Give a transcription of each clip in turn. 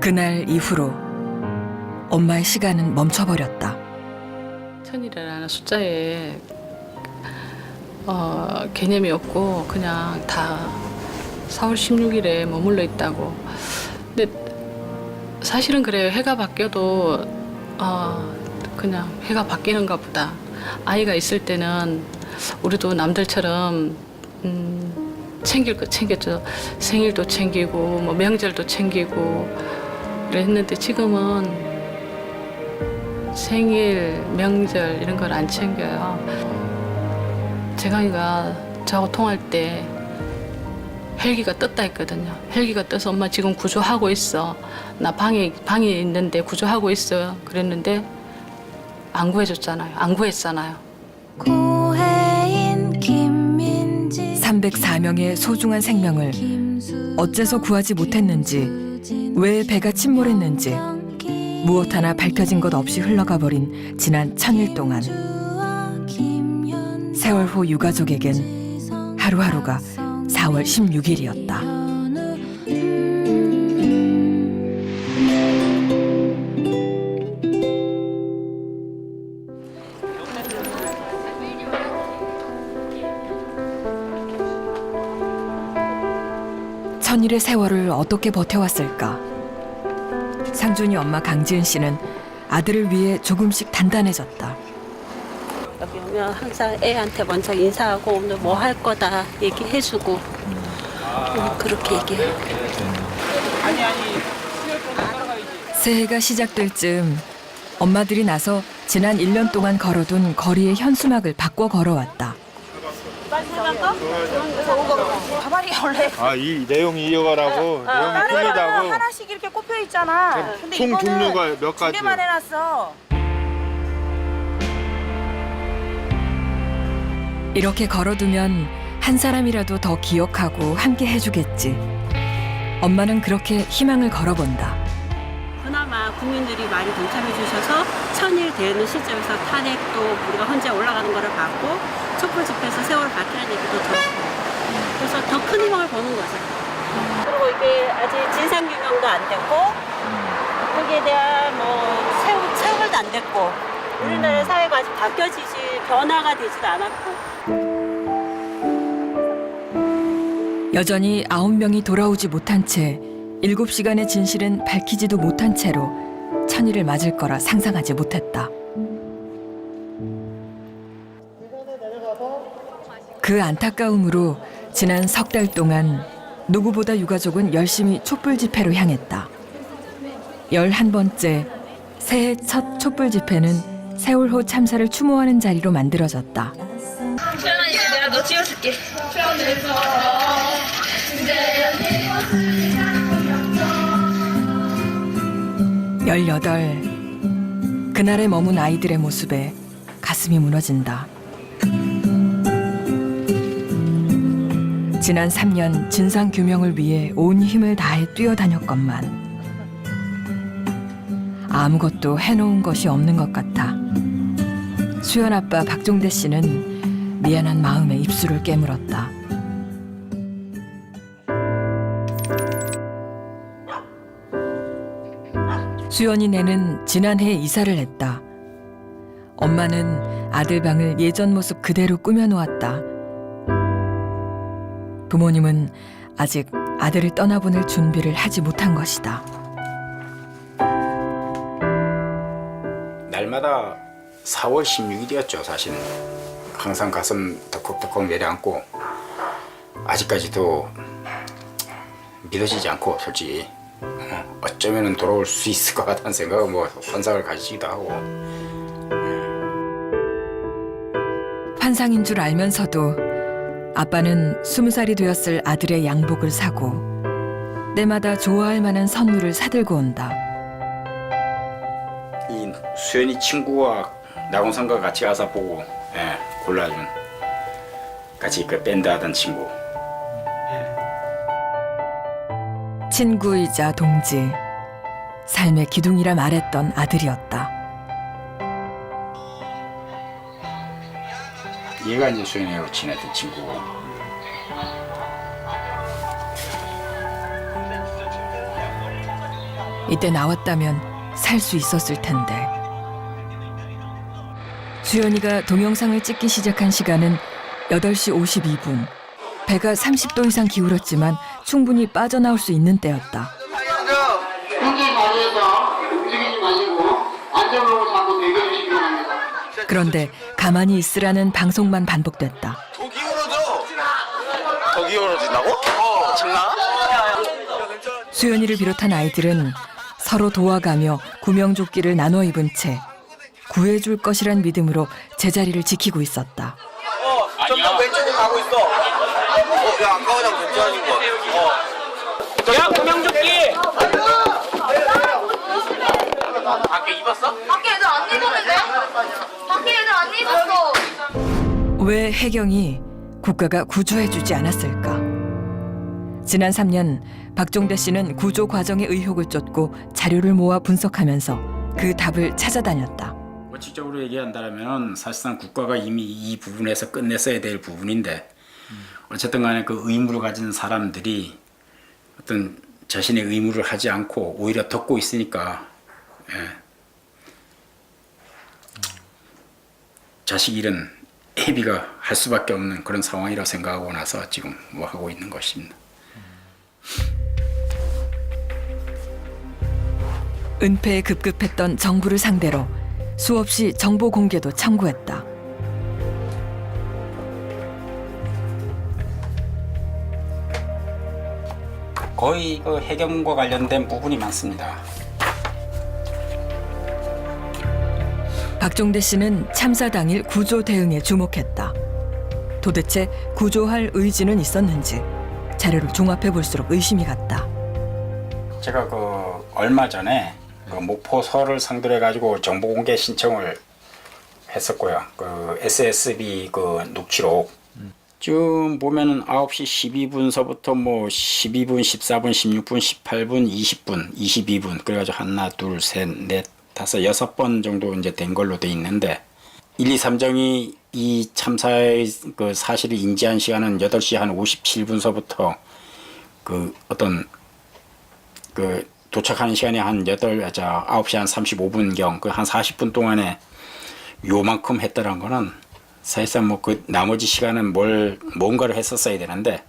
그날 이후로 엄마의 시간은 멈춰버렸다. 천일이라는 숫자에 개념이 없고 그냥 다 4월 16일에 머물러 있다고. 근데 사실은 그래요. 해가 바뀌어도 그냥 해가 바뀌는가 보다. 아이가 있을 때는 우리도 남들처럼 챙길 거 챙겼죠. 생일도 챙기고 뭐 명절도 챙기고 그랬는데 지금은 생일, 명절 이런 걸 안 챙겨요. 재강이가 저하고 통화할 때 헬기가 떴다 했거든요. 헬기가 떠서 엄마 지금 구조하고 있어. 나 방에 있는데 구조하고 있어. 그랬는데 안 구해줬잖아요. 안 구했잖아요. 304명의 소중한 생명을 어째서 구하지 못했는지, 왜 배가 침몰했는지 무엇 하나 밝혀진 것 없이 흘러가 버린 지난 1000일 동안 세월호 유가족에겐 하루하루가 4월 16일이었다. 천일의 세월을 어떻게 버텨왔을까? 상준이 엄마 강지은 씨는 아들을 위해 조금씩 단단해졌다. 여기 오면 항상 애한테 먼저 인사하고 오늘 뭐 할 거다 얘기해주고 그렇게 얘기해요. 새해가 시작될 즈음 엄마들이 나서 지난 1년 동안 걸어둔 거리의 현수막을 바꿔 걸어왔다. 가발이 원래 이 내용이 이거라고 내용이 틀리다고. 하나씩 이렇게 꼽혀 있잖아. 근데 총 이거는 종류가 몇 두 가지? 개만 해놨어. 이렇게 걸어두면 한 사람이라도 더 기억하고 함께 해주겠지. 엄마는 그렇게 희망을 걸어본다. 그나마 국민들이 많이 동참해 주셔서 1000일 되는 시점에서 탄핵도 우리가 헌재 올라가는 거를 봤고 촛불 집회에서 세월 밝히는 얘기도 들었고 그래서 더 큰 희망을 보는 거죠. 그리고 이게 아직 진상규명도 안 됐고 거기에 대한 뭐 세월도 안 됐고 우리나라 사회가 아직 바뀌어지지 변화가 되지도 않았고 여전히 9명이 돌아오지 못한 채 7시간의 진실은 밝히지도 못한 채로 천일을 맞을 거라 상상하지 못했다. 그 안타까움으로 지난 석 달 동안 누구보다 유가족은 열심히 촛불 집회로 향했다. 11번째 새해 첫 촛불 집회는 세월호 참사를 추모하는 자리로 만들어졌다. 수연아 이제 내가 너 찍어줄게. 18. 그날에 머문 아이들의 모습에 가슴이 무너진다. 지난 3년 진상규명을 위해 온 힘을 다해 뛰어다녔건만 아무것도 해놓은 것이 없는 것 같아. 수연 아빠 박종대 씨는 미안한 마음에 입술을 깨물었다. 수연이네는 지난해 이사를 했다. 엄마는 아들 방을 예전 모습 그대로 꾸며놓았다. 부모님은 아직 아들을 떠나보낼 준비를 하지 못한 것이다. 날마다 4월 16일이었죠. 사실은 항상 가슴 덜컥덜컥 내려앉고 아직까지도 믿어지지 않고 솔직히 어쩌면 돌아올 수 있을 것 같다는 생각은 뭐 환상을 가지기도 하고. 환상인 줄 알면서도 아빠는 20살이 되었을 아들의 양복을 사고 때마다 좋아할 만한 선물을 사들고 온다. 이 수연이 친구와 낙원상가 같이 가서 보고 골라준 같이 그 밴드 하던 친구. 친구이자 동지, 삶의 기둥이라 말했던 아들이었다. 얘가 이제 수연이하고 친했던 친구고. 이때 나왔다면 살 수 있었을 텐데. 수연이가 동영상을 찍기 시작한 시간은 8시 52분. 배가 30도 이상 기울었지만 충분히 빠져나올 수 있는 때였다. 현재 자리에서 움직이지 마시고 안전으로 잡고 대기해 주시기 바랍니다. 그런데 가만히 있으라는 방송만 반복됐다. 더 기울어져. 더 기울어진다고? 장난? 수연이를 비롯한 아이들은 서로 도와가며 구명조끼를 나눠 입은 채 구해줄 것이란 믿음으로 제자리를 지키고 있었다. 좀더 왼쪽으로 가고 있어. 야, 아까 그냥 괜찮은 거. 야, 구명조끼. 밖에 입었어? 밖에 애들 안 입었는데? 밖에 애들 안 입었어. 왜 혜경이 국가가 구조해주지 않았을까? 지난 3년 박종대 씨는 구조 과정의 의혹을 쫓고 자료를 모아 분석하면서 그 답을 찾아다녔다. 원칙적으로 얘기한다면 사실상 국가가 이미 이 부분에서 끝냈어야 될 부분인데 어쨌든 간에 그 의무를 가진 사람들이 어떤 자신의 의무를 하지 않고 오히려 덮고 있으니까 자식 일은 애비가 할 수밖에 없는 그런 상황이라 생각하고 나서 지금 뭐 하고 있는 것입니다. 은폐에 급급했던 정부를 상대로 수없이 정보 공개도 청구했다. 거의 그 해경과 관련된 부분이 많습니다. 박종대 씨는 참사 당일 구조 대응에 주목했다. 도대체 구조할 의지는 있었는지 자료를 종합해 볼수록 의심이 갔다. 제가 그 얼마 전에 그 목포서를 상대로 해가지고 정보 공개 신청을 했었고요. 그 SSB 그 녹취록 지금 보면은 9시 12분서부터 뭐 12분, 14분, 16분, 18분, 20분, 22분 그래가지고 하나, 둘, 셋, 넷, 다섯, 6번 정도 이제 된 걸로 돼 있는데 1, 2, 3정이 이 참사의 그 사실을 인지한 시간은 8시 한 57분서부터 그 어떤 그 도착하는 시간이 한 9시 한 35분경 그 한 40분 동안에 요만큼 했다는 거는 사실상 뭐 그 나머지 시간은 뭔가를 했었어야 되는데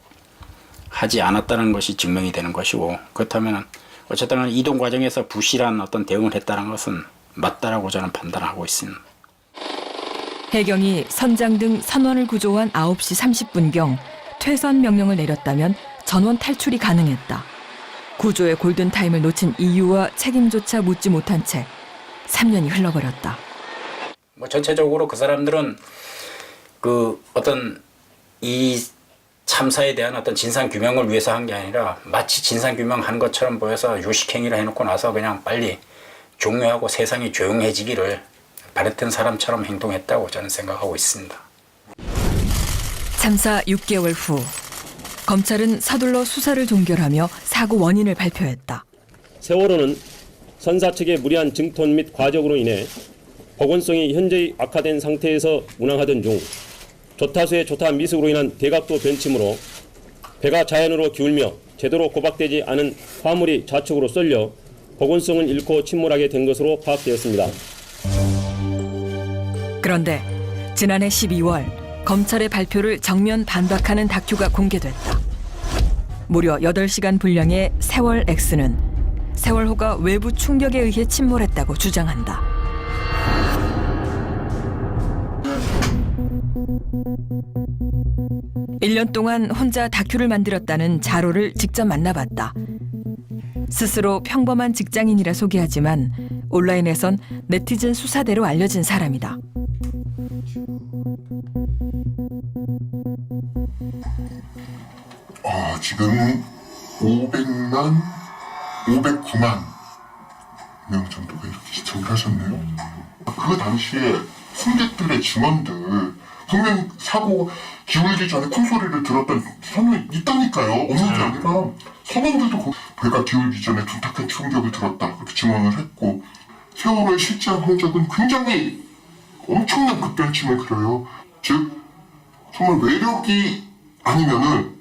하지 않았다는 것이 증명이 되는 것이고 그렇다면 어쨌든 이동 과정에서 부실한 어떤 대응을 했다는 것은 맞다라고 저는 판단하고 있습니다. 해경이 선장 등 선원을 구조한 9시 30분경 퇴선 명령을 내렸다면 전원 탈출이 가능했다. 구조의 골든타임을 놓친 이유와 책임조차 묻지 못한 채 3년이 흘러버렸다. 뭐 전체적으로 그 사람들은 그 어떤 이 참사에 대한 어떤 진상 규명을 위해서 한 게 아니라 마치 진상 규명한 것처럼 보여서 요식행위를 해놓고 나서 그냥 빨리 종료하고 세상이 조용해지기를 바랬던 사람처럼 행동했다고 저는 생각하고 있습니다. 참사 6개월 후 검찰은 서둘러 수사를 종결하며 사고 원인을 발표했다. 세월호는 선사 측의 무리한 증톤 및 과적으로 인해 보건성이 현저히 악화된 상태에서 운항하던 중 조타수의 조타 미숙으로 인한 대각도 변침으로 배가 자연으로 기울며 제대로 고박되지 않은 화물이 좌측으로 쏠려 보건성을 잃고 침몰하게 된 것으로 파악되었습니다. 그런데 지난해 12월 검찰의 발표를 정면 반박하는 다큐가 공개됐다. 무려 8시간 분량의 세월 X는 세월호가 외부 충격에 의해 침몰했다고 주장한다. (1년) 동안 혼자 다큐를 만들었다는 자로를 직접 만나봤다. 스스로 평범한 직장인이라 소개하지만 온라인에선 네티즌 수사대로 알려진 사람이다. 지금 509만 명 정도가 이렇게 시청을 하셨네요. 그 당시에 승객들의 증언들 분명 사고 기울기 전에 큰 소리를 들었던 선원이 있다니까요. 없는 게 아니라 선원들도 배가 기울기 전에 둔탁한 충격을 들었다 그렇게 증언을 했고 세월호의 실제한 흔적은 굉장히 엄청난 급변침을 그려요. 즉 정말 외력이 아니면은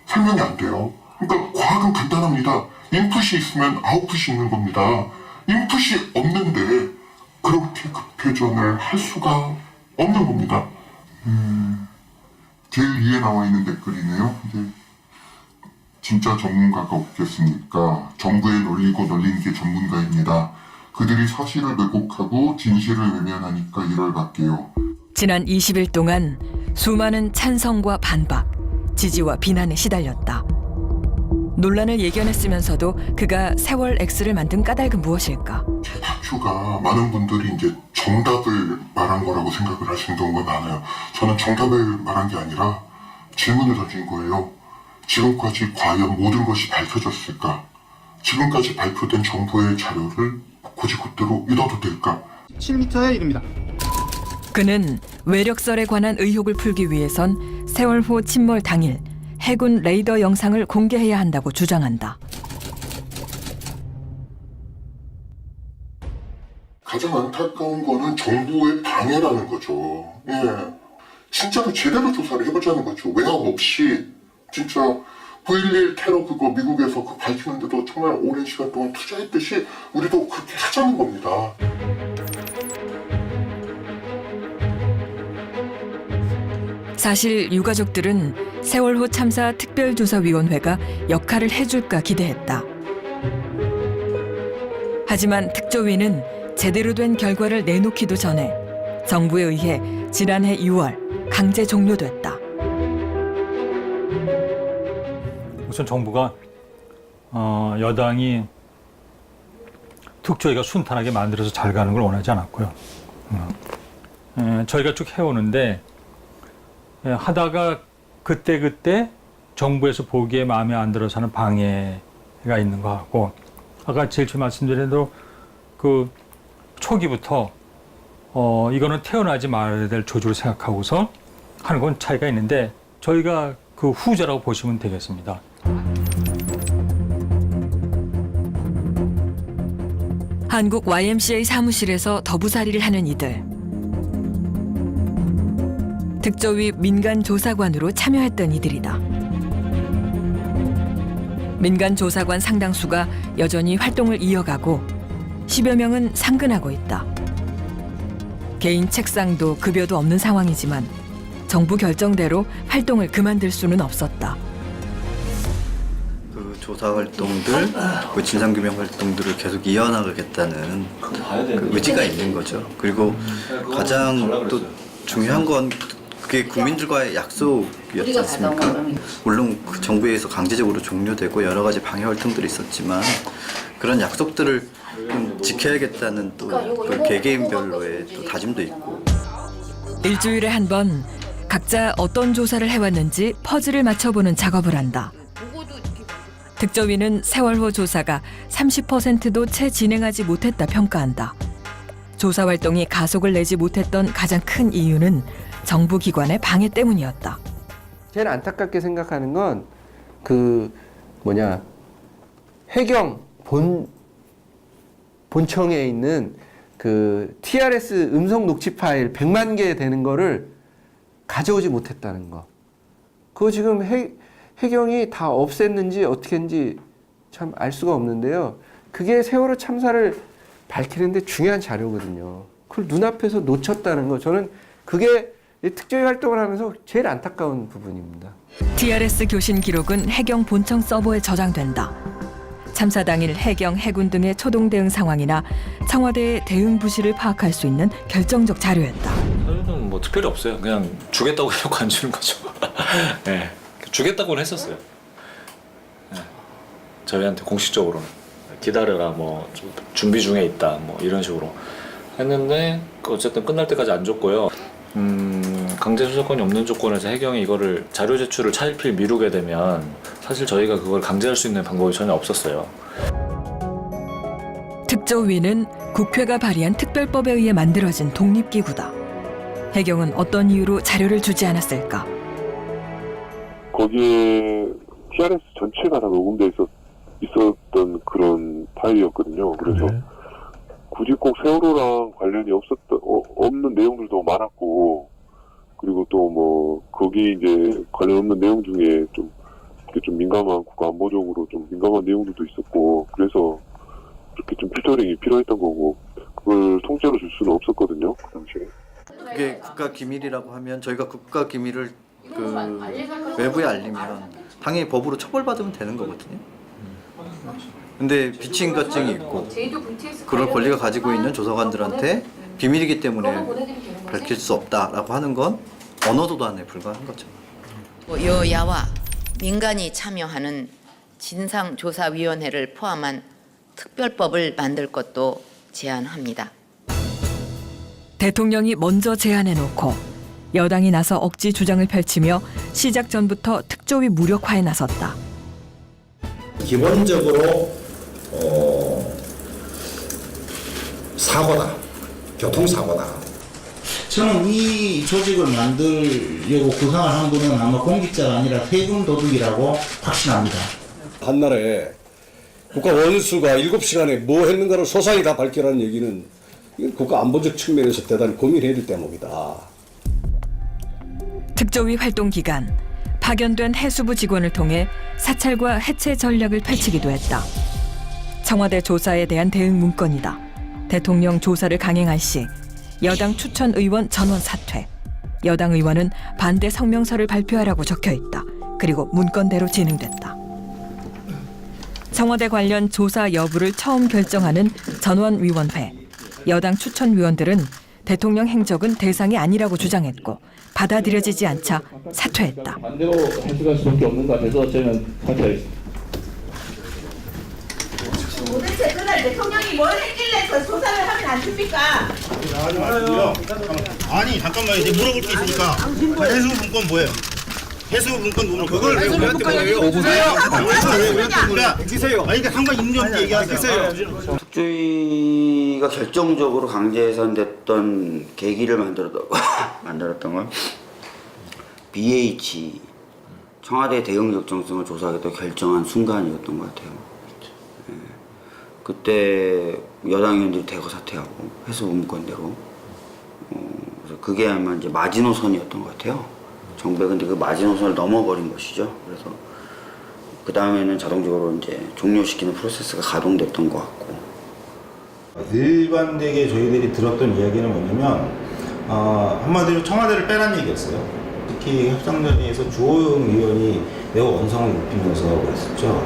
설명이 안 돼요. 그러니까 과학은 간단합니다. 인풋이 있으면 아웃풋이 있는 겁니다. 인풋이 없는데 그렇게 급회전을 할 수가 없는 겁니다. 제일 위에 나와 있는 댓글이네요. 이제 진짜 전문가가 없겠습니까? 정부에 놀리고 놀리는 게 전문가입니다. 그들이 사실을 왜곡하고 진실을 외면하니까 이럴 밖에요. 지난 20일 동안 수많은 찬성과 반박, 지지와 비난에 시달렸다. 논란을 예견했으면서도 그가 세월 X를 만든 까닭은 무엇일까? 제 다큐가 많은 분들이 이제 정답을 말한 거라고 생각을 하시는 경우가 많아요. 저는 정답을 말한 게 아니라 질문을 던진 거예요. 지금까지 과연 모든 것이 밝혀졌을까? 지금까지 발표된 정보의 자료를 굳이 그대로 믿어도 될까? 7m의 일입니다. 그는 외력설에 관한 의혹을 풀기 위해선 세월호 침몰 당일 해군 레이더 영상을 공개해야 한다고 주장한다. 가장 안타까운 거는 정부의 방해라는 거죠. 예. 진짜로 제대로 조사를 해보자는 거죠. 외압 없이 진짜 9.11 테러 그거 미국에서 그 밝히는데도 정말 오랜 시간 동안 투자했듯이 우리도 그렇게 하자는 겁니다. 사실 유가족들은 세월호 참사 특별조사위원회가 역할을 해줄까 기대했다. 하지만 특조위는 제대로 된 결과를 내놓기도 전에 정부에 의해 지난해 6월 강제 종료됐다. 우선 정부가 여당이 특조위가 순탄하게 만들어서 잘 가는 걸 원하지 않았고요. 저희가 쭉 해오는데 하다가 그때 정부에서 보기에 마음에 안 들어서 하는 방해가 있는 거 같고, 아까 제일 처음 말씀드린 대로 그 초기부터 이거는 태어나지 말아야 될 조주로 생각하고서 하는 건 차이가 있는데 저희가 그 후자라고 보시면 되겠습니다. 한국 YMCA 사무실에서 더부살이를 하는 이들. 특조위 민간조사관으로 참여했던 이들이다. 민간조사관 상당수가 여전히 활동을 이어가고 10여 명은 상근하고 있다. 개인 책상도 급여도 없는 상황이지만 정부 결정대로 활동을 그만둘 수는 없었다. 그 조사 활동들, 그 진상규명 활동들을 계속 이어나가겠다는 그 의지가 있는 거죠. 그리고 가장 또 중요한 건 그게 국민들과의 약속이었지 않습니까? 물론 그 정부에서 강제적으로 종료되고 여러 가지 방해 활동들이 있었지만 그런 약속들을 좀 지켜야겠다는 또 그 개개인별로의 또 다짐도 있고. 일주일에 한 번 각자 어떤 조사를 해왔는지 퍼즐을 맞춰보는 작업을 한다. 특조위는 세월호 조사가 30%도 채 진행하지 못했다 평가한다. 조사 활동이 가속을 내지 못했던 가장 큰 이유는 정부 기관의 방해 때문이었다. 제일 안타깝게 생각하는 건 해경 본청에 있는 그 TRS 음성 녹취 파일 100만 개 되는 거를 가져오지 못했다는 거. 그거 지금 해경이 다 없앴는지 어떻게 했는지 참 알 수가 없는데요. 그게 세월호 참사를 밝히는데 중요한 자료거든요. 그걸 눈앞에서 놓쳤다는 거. 저는 그게 특조위 활동을 하면서 제일 안타까운 부분입니다. TRS 교신 기록은 해경 본청 서버에 저장된다. 참사 당일 해경, 해군 등의 초동 대응 상황이나 청와대의 대응 부실을 파악할 수 있는 결정적 자료였다. 저희는 뭐 특별히 없어요. 그냥 주겠다고 해놓고 안 주는 거죠. 네, 주겠다고는 했었어요. 네. 저희한테 공식적으로는 기다려라, 뭐 준비 중에 있다, 뭐 이런 식으로 했는데 어쨌든 끝날 때까지 안 줬고요. 강제 수사권이 없는 조건에서 해경이 이거를 자료 제출을 차일피일 미루게 되면 사실 저희가 그걸 강제할 수 있는 방법이 전혀 없었어요. 특조위는 국회가 발의한 특별법에 의해 만들어진 독립기구다. 해경은 어떤 이유로 자료를 주지 않았을까? 거기에 TRS 전체가 다 녹음돼 있었던 그런 파일이었거든요. 그래서 굳이 꼭 세월호랑 관련이 없는 내용들도 많았고, 그리고 또 뭐 거기 이제 관련 없는 내용 중에 좀 좀 민감한 국가 안보적으로 좀 민감한 내용들도 있었고 그래서 그렇게 좀 필터링이 필요했던 거고 그걸 통째로 줄 수는 없었거든요 그 당시에. 그게 국가 기밀이라고 하면 저희가 국가 기밀을 외부에 알리면 당연히 법으로 처벌받으면 되는 거거든요. 근데 비치인가증이 있고 그럴 권리가 가지고 있는 조사관들한테 비밀이기 때문에 밝힐 수 없다라고 하는 건 언어도단에 불과한 거죠. 여야와 민간이 참여하는 진상조사위원회를 포함한 특별법을 만들 것도 제안합니다. 대통령이 먼저 제안해놓고 여당이 나서 억지 주장을 펼치며 시작 전부터 특조위 무력화에 나섰다. 기본적으로 사고다. 교통사고다. 저는 이 조직을 만들려고 구상을 한 분은 아마 공직자가 아니라 세금 도둑이라고 확신합니다. 한날에 국가 원수가 7시간에 뭐 했는가를 소상히 다 밝히라는 얘기는 국가 안보적 측면에서 대단히 고민해야 될 대목이다. 특조위 활동 기간 파견된 해수부 직원을 통해 사찰과 해체 전략을 펼치기도 했다. 청와대 조사에 대한 대응 문건이다. 대통령 조사를 강행할 시 여당 추천 의원 전원 사퇴. 여당 의원은 반대 성명서를 발표하라고 적혀있다. 그리고 문건대로 진행됐다. 청와대 관련 조사 여부를 처음 결정하는 전원위원회. 여당 추천위원들은 대통령 행적은 대상이 아니라고 주장했고 받아들여지지 않자 사퇴했다. 반대로 해석할 수밖에 없는 것 같아서 저는 사퇴하겠습니다. 도대체 그날 대통령이 뭘 했길래 그 조사를 하면 안 됩니까? 아니 잠깐만 이제 물어볼 게 있으니까 해수부 문건 뭐예요? 해수부 문건 뭐예요? 그걸 왜 우리한테 뭐예요? 주세요. 아니 그러니까 한번 인정 얘기하세요. 특조위가 결정적으로 강제 해산됐던 계기를 만들었던 건 BH 청와대 대응 적정성을 조사하겠다고 결정한 순간이었던 것 같아요. 예. 그때 여당 의원들이 대거 사퇴하고 해수부 문건대로 그래서 그게 아마 이제 마지노선이었던 것 같아요. 정부가 근데 그 마지노선을 넘어버린 것이죠. 그래서 그 다음에는 자동적으로 이제 종료시키는 프로세스가 가동됐던 것 같고. 일반되게 저희들이 들었던 이야기는 뭐냐면 한마디로 청와대를 빼란 얘기였어요. 특히 협상 자리에서 주호영 의원이 매우 언성을 높이면서 그랬었죠.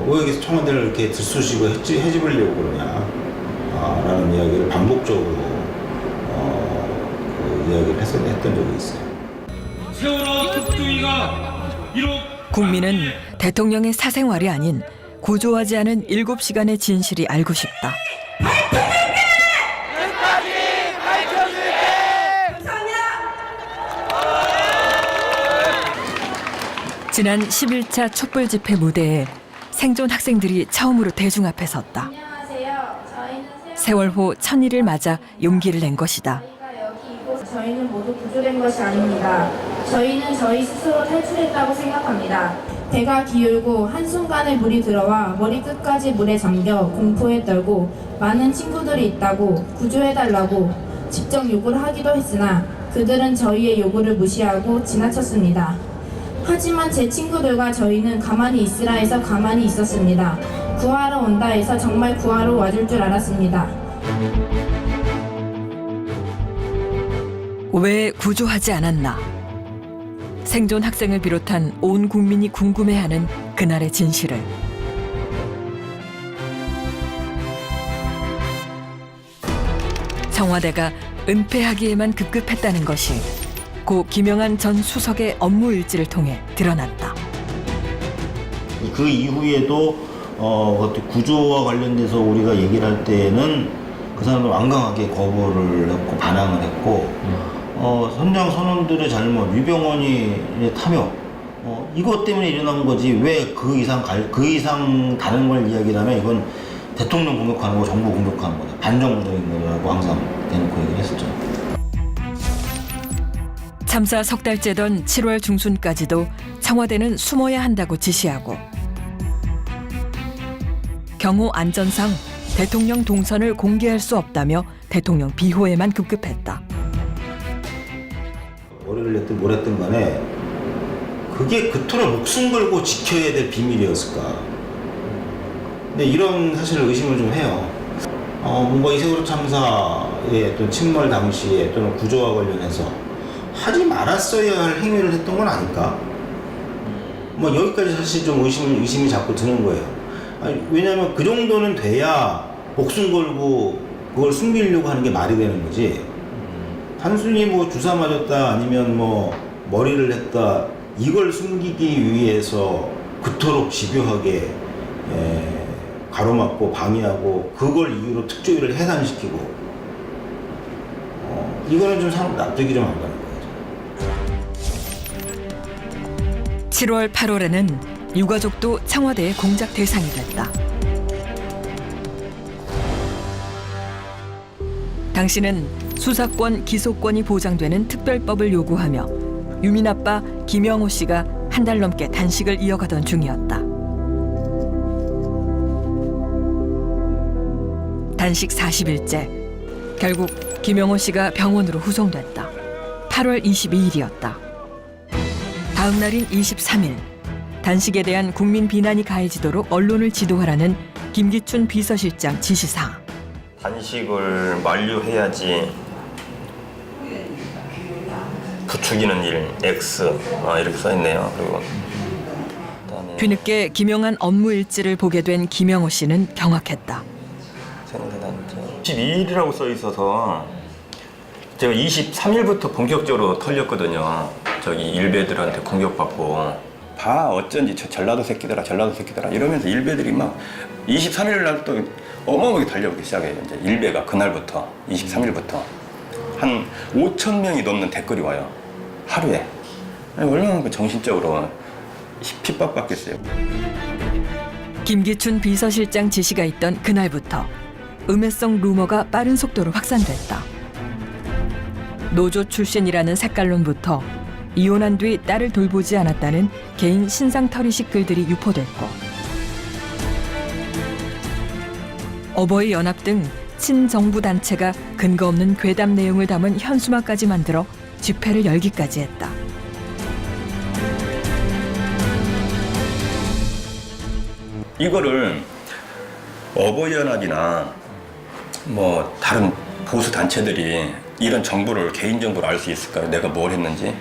왜 여기서 청와대를 이렇게 들쑤시고 해집으려고 그러냐 라는 이야기를 반복적으로 그 이야기를 했던 적이 있어요. 세월호 특조위가 국민은 대통령의 사생활이 아닌 구조하지 않은 7시간의 진실이 알고 싶다. 지난 11차 촛불 집회 무대에 생존 학생들이 처음으로 대중 앞에 섰다. 세월호 1000일을 맞아 용기를 낸 것이다. 저희는 모두 구조된 것이 아닙니다. 저희는 저희 스스로 탈출했다고 생각합니다. 배가 기울고 한순간에 물이 들어와 머리끝까지 물에 잠겨 공포에 떨고 많은 친구들이 있다고 구조해달라고 직접 요구를 하기도 했으나 그들은 저희의 요구를 무시하고 지나쳤습니다. 하지만 제 친구들과 저희는 가만히 있으라 해서 가만히 있었습니다. 구하러 온다 해서 정말 구하러 와줄 줄 알았습니다. 왜 구조하지 않았나? 생존 학생을 비롯한 온 국민이 궁금해하는 그날의 진실을. 청와대가 은폐하기에만 급급했다는 것이 고 김영한 전 수석의 업무 일지를 통해 드러났다. 그 이후에도 구조와 관련돼서 우리가 얘기를 할 때는 그 사람을 완강하게 거부를 했고 반항을 했고 선장 선원들의 잘못, 유병원이 탐욕 이것 때문에 일어난 거지 왜 그 이상 다른 걸 이야기하면 이건 대통령 공격하는 거, 정부 공격하는 거다, 반정부적인 거라고 항상 대놓고 얘기를 했었죠. 참사 석 달째던 7월 중순까지도 청와대는 숨어야 한다고 지시하고 경호 안전상 대통령 동선을 공개할 수 없다며 대통령 비호에만 급급했다. 머리를 냈든 뭘 했든 간에 그게 그토록 목숨 걸고 지켜야 될 비밀이었을까? 근데 이런 사실 의심을 좀 해요. 뭔가 이 세월호 참사의 또 침몰 당시에 또는 구조와 관련해서 하지 말았어야 할 행위를 했던 건 아닐까? 뭐 여기까지 사실 좀 의심이 자꾸 드는 거예요. 아니, 왜냐하면 그 정도는 돼야 목숨 걸고 그걸 숨기려고 하는 게 말이 되는 거지. 단순히 뭐 주사 맞았다 아니면 뭐 머리를 했다 이걸 숨기기 위해서 그토록 집요하게 가로막고 방해하고 그걸 이유로 특조위를 해산시키고 이거는 좀 납득이 좀 안 가는 거예요. 7월, 8월에는 유가족도 청와대의 공작 대상이 됐다. 당시는 수사권, 기소권이 보장되는 특별법을 요구하며 유민 아빠 김영호 씨가 한 달 넘게 단식을 이어가던 중이었다. 단식 40일째. 결국 김영호 씨가 병원으로 후송됐다. 8월 22일이었다. 다음 날인 23일. 단식에 대한 국민 비난이 가해지도록 언론을 지도하라는 김기춘 비서실장 지시사. 단식을 만료해야지 부추기는 일 X 이렇게 써있네요. 그리고 뒤늦게 김용한 업무 일지를 보게 된 김영호 씨는 경악했다. 12일이라고 써 있어서 제가 23일부터 본격적으로 털렸거든요. 저기 일베들한테 공격받고 다 어쩐지 저 전라도 새끼들아 이러면서 일베들이 막 23일 날 또 어마어마하게 달려오기 시작해요. 이제 일베가 그날부터 23일부터 한 5천 명이 넘는 댓글이 와요. 하루에. 얼마나 정신적으로 핍박받겠어요. 김기춘 비서실장 지시가 있던 그날부터 음해성 루머가 빠른 속도로 확산됐다. 노조 출신이라는 색깔론부터 이혼한 뒤 딸을 돌보지 않았다는 개인 신상털이식 글들이 유포됐고 어버이 연합 등 친정부 단체가 근거 없는 괴담 내용을 담은 현수막까지 만들어 집회를 열기까지 했다. 이거를 어버이연합이나 뭐 다른 보수 단체들이 이런 정보를 개인 정보를 알 수 있을까요? 내가 뭘 했는지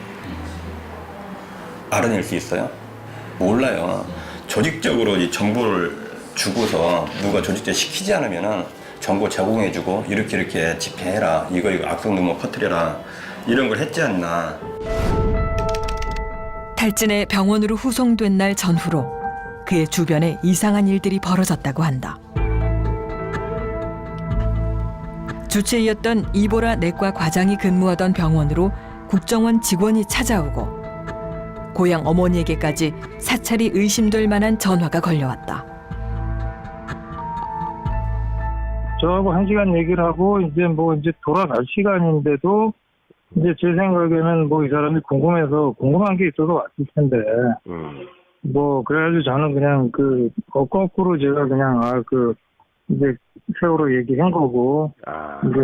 알아낼 수 있어요? 몰라요. 조직적으로 이 정보를 주고서 누가 조직적 시키지 않으면은 정보 제공해주고 이렇게 집회해라 이거 악성 루머 퍼뜨려라 이런 걸 했지 않나. 탈진해 병원으로 후송된 날 전후로 그의 주변에 이상한 일들이 벌어졌다고 한다. 주치의였던 이보라 내과 과장이 근무하던 병원으로 국정원 직원이 찾아오고 고향 어머니에게까지 사찰이 의심될 만한 전화가 걸려왔다. 저하고 1시간 얘기를 하고 이제 돌아갈 시간인데도 이제 제 생각에는 이 사람이 궁금한 게 있어서 왔을 텐데 그래가지고 저는 그냥 거꾸로 제가 그냥 이제 세월호 얘기한 거고 이제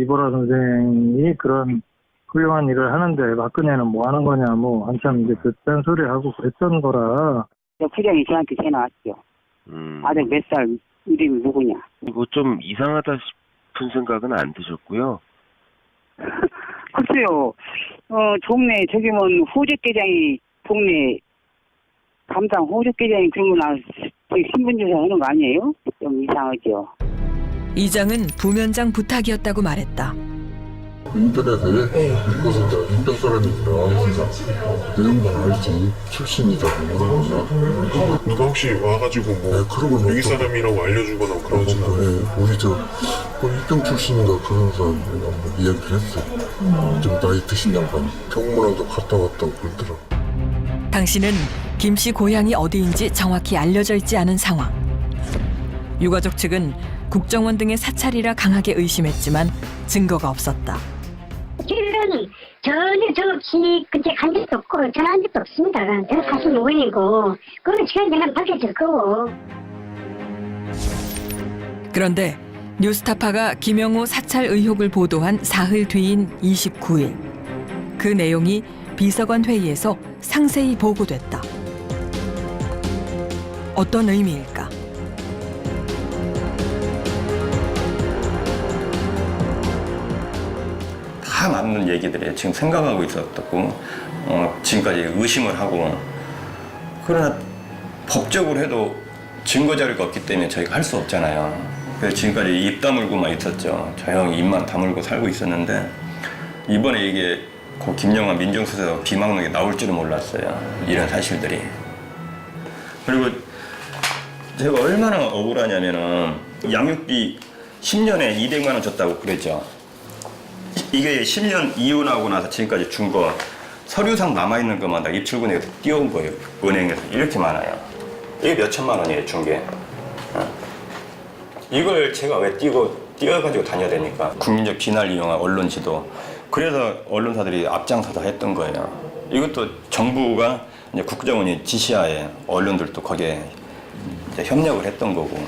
이보라 선생이 그런 훌륭한 일을 하는데 박근혜는 뭐 하는 거냐 한참 이제 그딴 소리 하고 그랬던 거라. 부장이 저한테 전화 왔죠. 아들 몇 살 이름이 누구냐. 좀 이상하다 싶은 생각은 안 드셨고요. 글쎄요. 동네 호적계장이 동네 담당 호적계장이 그런 거나 신분조사 하는 거 아니에요? 좀 이상하죠. 이장은 부면장 부탁이었다고 말했다. 인터넷에 읽고서 인병 사람이더라. 내용만 알지 출신이다 그런 거나. 누가 혹시 와가지고 여기 사람이라고 알려주거나 그러진 않아요? 우리 인병 출신인가 그런 사람 이야기를 했어. 좀 나이 드신 양반 병문안도 갔다 왔다고 그러더라. 당신은 김 씨 고향이 어디인지 정확히 알려져 있지 않은 상황. 유가족 측은 국정원 등의 사찰이라 강하게 의심했지만 증거가 없었다. 저는 전혀 저 근처에 간 적도 없고 전화한 적도 없습니다. 저는 사실 무근이고 그거는 시간이 되면 밝혀질 거고. 그런데 뉴스타파가 김영호 사찰 의혹을 보도한 사흘 뒤인 29일 그 내용이 비서관 회의에서 상세히 보고됐다. 어떤 의미일까? 다 맞는 얘기들이에요. 지금 생각하고 있었고 지금까지 의심을 하고, 그러나 법적으로 해도 증거 자료가 없기 때문에 저희가 할 수 없잖아요. 그래서 지금까지 입 다물고만 있었죠. 조용히 입만 다물고 살고 있었는데, 이번에 이게 고 김영환 민정수석이 비망록에 나올 줄은 몰랐어요. 이런 사실들이. 그리고 제가 얼마나 억울하냐면은 양육비 10년에 200만 원 줬다고 그랬죠. 이게 10년 이혼하고 나서 지금까지 준 거 서류상 남아있는 것마다 입출금액에서 띄워온 거예요. 은행에서 이렇게 많아요. 이게 몇 천만 원이에요, 준 게. 이걸 제가 왜 띄워가지고 다녀야 되니까. 국민적 비난을 이용한 언론 지도. 그래서 언론사들이 앞장서서 했던 거예요. 이것도 정부가 이제 국정원이 지시하에 언론들도 거기에 이제 협력을 했던 거고.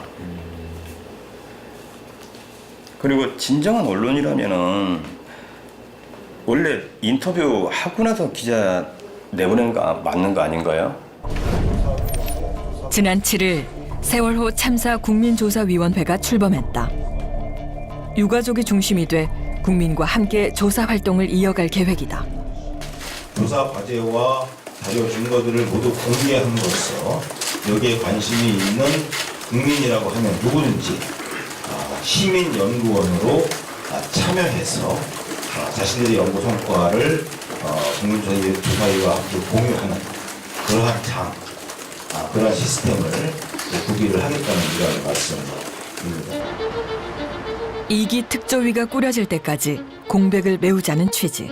그리고 진정한 언론이라면은 원래 인터뷰 하고 나서 기자 내보낸 거 맞는 거 아닌가요? 지난 7일 세월호 참사 국민조사위원회가 출범했다. 유가족이 중심이 돼 국민과 함께 조사 활동을 이어갈 계획이다. 조사 과제와 자료 증거들을 모두 공개함으로써 여기에 관심이 있는 국민이라고 하면 누구든지 시민연구원으로 참여해서 자신들의 연구 성과를 국민조사위와 함께 공유하는 그러한 그러한 시스템을 구비를 하겠다는 이런 말씀입니다. 2기 특조위가 꾸려질 때까지 공백을 메우자는 취지.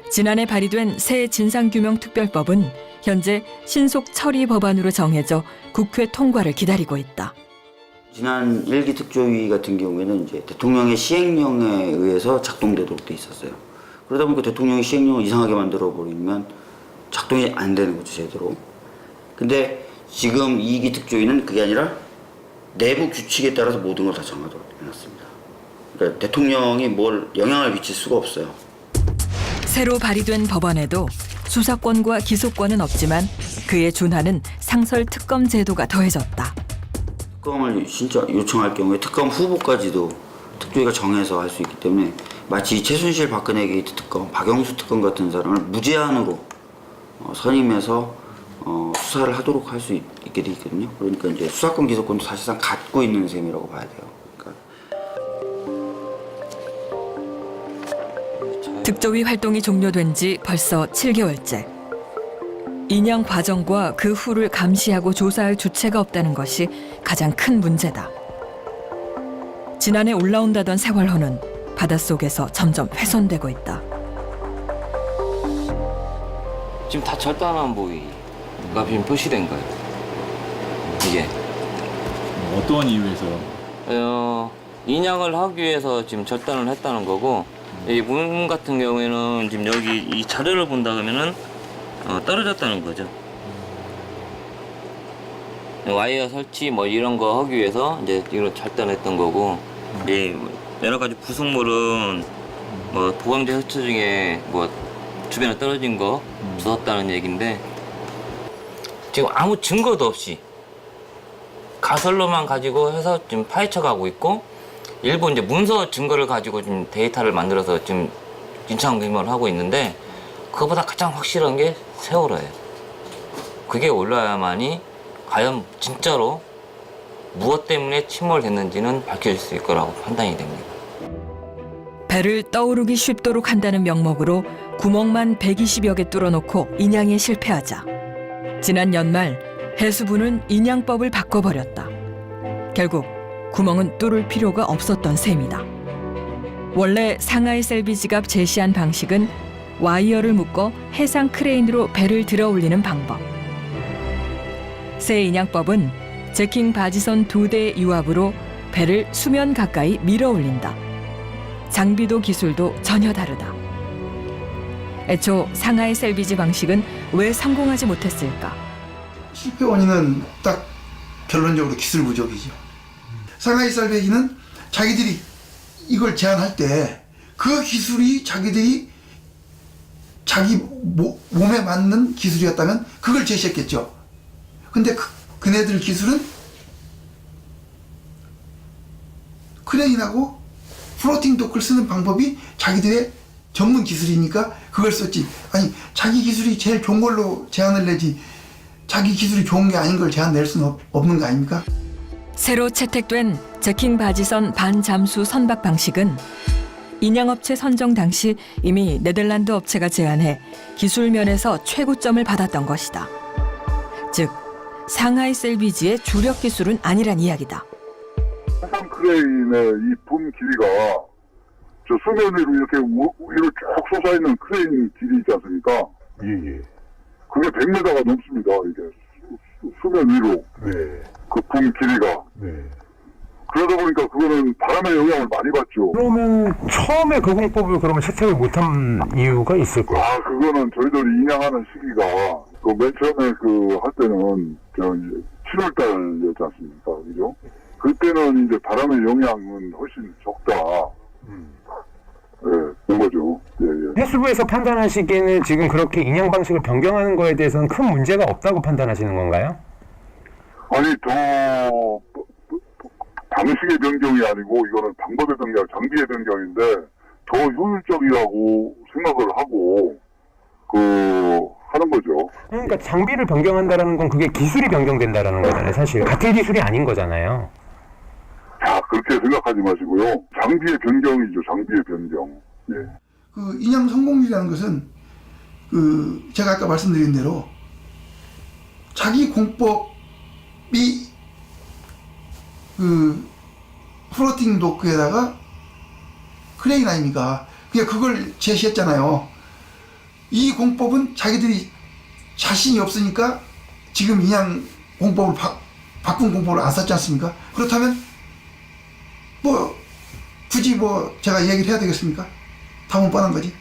지난해 발의된 새 진상규명특별법은 현재 신속 처리 법안으로 정해져 국회 통과를 기다리고 있다. 지난 1기 특조위 같은 경우에는 이제 대통령의 시행령에 의해서 작동되도록 돼 있었어요. 그러다 보니까 대통령이 시행령을 이상하게 만들어 버리면 작동이 안 되는 거죠, 제대로. 근데 지금 2기 특조위는 그게 아니라 내부 규칙에 따라서 모든 걸 다 정하도록 해놨습니다. 그러니까 대통령이 뭘 영향을 미칠 수가 없어요. 새로 발의된 법안에도 수사권과 기소권은 없지만 그에 준하는 상설 특검 제도가 더해졌다. 특검을 진짜 요청할 경우에 특검 후보까지도 특조위가 정해서 할 수 있기 때문에 마치 최순실 박근혜 게이트 특검, 박영수 특검 같은 사람을 무제한으로 선임해서 수사를 하도록 할 수 있게 돼 있거든요. 그러니까 이제 수사권 기소권도 사실상 갖고 있는 셈이라고 봐야 돼요. 그러니까 특조위 활동이 종료된 지 벌써 7개월째. 인양 과정과 그 후를 감시하고 조사할 주체가 없다는 것이 가장 큰 문제다. 지난해 올라온다던 세월호는 바닷속에서 점점 훼손되고 있다. 지금 다 절단한 부위가 지금 표시된 거예요. 이게 어떠한 이유에서요? 인양을 하기 위해서 지금 절단을 했다는 거고, 이 문 같은 경우에는 지금 여기 이 자료를 본다 그러면은 떨어졌다는 거죠. 와이어 설치 뭐 이런 거 하기 위해서 이제 이걸 절단했던 거고, 이 여러 가지 부속물은 뭐 보강제 셔츠 중에 뭐 주변에 떨어진 거 주웠다는 얘기인데, 지금 아무 증거도 없이 가설로만 가지고 해서 지금 파헤쳐 가고 있고, 일부 이제 문서 증거를 가지고 지금 데이터를 만들어서 지금 진상규명을 하고 있는데, 그거보다 가장 확실한 게 세월호예요. 그게 올라야만이 과연 진짜로 무엇 때문에 침몰됐는지는 밝혀질 수 있을 거라고 판단이 됩니다. 배를 떠오르기 쉽도록 한다는 명목으로 구멍만 120여 개 뚫어놓고 인양에 실패하자 지난 연말 해수부는 인양법을 바꿔버렸다. 결국 구멍은 뚫을 필요가 없었던 셈이다. 원래 상하이 셀비지가 제시한 방식은 와이어를 묶어 해상 크레인으로 배를 들어 올리는 방법. 새 인양법은 제킹 바지선 2대의 유압으로 배를 수면 가까이 밀어 올린다. 장비도 기술도 전혀 다르다. 애초 상하이 셀비지 방식은 왜 성공하지 못했을까? 실패 원인은 딱 결론적으로 기술 부족이죠. 상하이 셀비지는 자기들이 이걸 제안할 때 그 기술이 자기들이 자기 몸에 맞는 기술이었다면 그걸 제시했겠죠. 근데 그네들 기술은 크레인하고 플로팅 도크를 쓰는 방법이 자기들의 전문 기술이니까 그걸 썼지. 아니 자기 기술이 제일 좋은 걸로 제안을 내지 자기 기술이 좋은 게 아닌 걸 제안 낼 수는 없는 거 아닙니까? 새로 채택된 제킹 바지선 반잠수 선박 방식은 인양업체 선정 당시 이미 네덜란드 업체가 제안해 기술 면에서 최고점을 받았던 것이다. 즉 상하이 셀비지의 주력 기술은 아니란 이야기다. 해상 크레인의 이 붐 길이가 저 수면 위로 이렇게 위로 쭉 솟아있는 크레인 길이 있지 않습니까? 예. 그게 100m가 넘습니다. 이게 수면 위로. 네. 그 붐 길이가. 네. 그러다 보니까 그거는 바람의 영향을 많이 받죠. 그러면 처음에 그 공법을 그러면 채택을 못한 이유가 있을까요? 아, 그거는 저희들이 인양하는 시기가 그 맨 처음에 그 할 때는 저 7월달이었지 않습니까, 그죠? 그때는 이제 바람의 영향은 훨씬 적다. 예, 그런 거죠. 예, 예. 해수부에서 판단하시기에는 지금 그렇게 인양 방식을 변경하는 거에 대해서는 큰 문제가 없다고 판단하시는 건가요? 아니, 더 방식의 변경이 아니고 이거는 방법의 변경, 장비의 변경인데 더 효율적이라고 생각을 하고 하는 거죠. 그러니까 장비를 변경한다라는 건 그게 기술이 변경된다라는 거잖아요. 사실 같은 기술이 아닌 거잖아요. 자, 그렇게 생각하지 마시고요. 장비의 변경이죠. 장비의 변경. 예. 그 인양 성공률이라는 것은 제가 아까 말씀드린 대로 자기 공법이 플로팅 도크에다가 크레인 아닙니까? 그걸 제시했잖아요. 이 공법은 자기들이 자신이 없으니까 지금 인양 공법을 바꾼 공법을 안 썼지 않습니까? 그렇다면 굳이 제가 얘기를 해야 되겠습니까? 답은 뻔한 거지.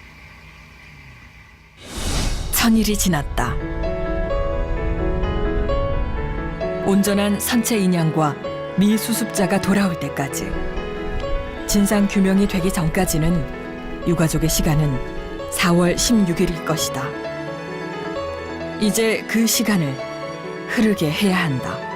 천일이 지났다. 온전한 선체 인양과 미수습자가 돌아올 때까지 진상 규명이 되기 전까지는 유가족의 시간은 4월 16일일 것이다. 이제 그 시간을 흐르게 해야 한다.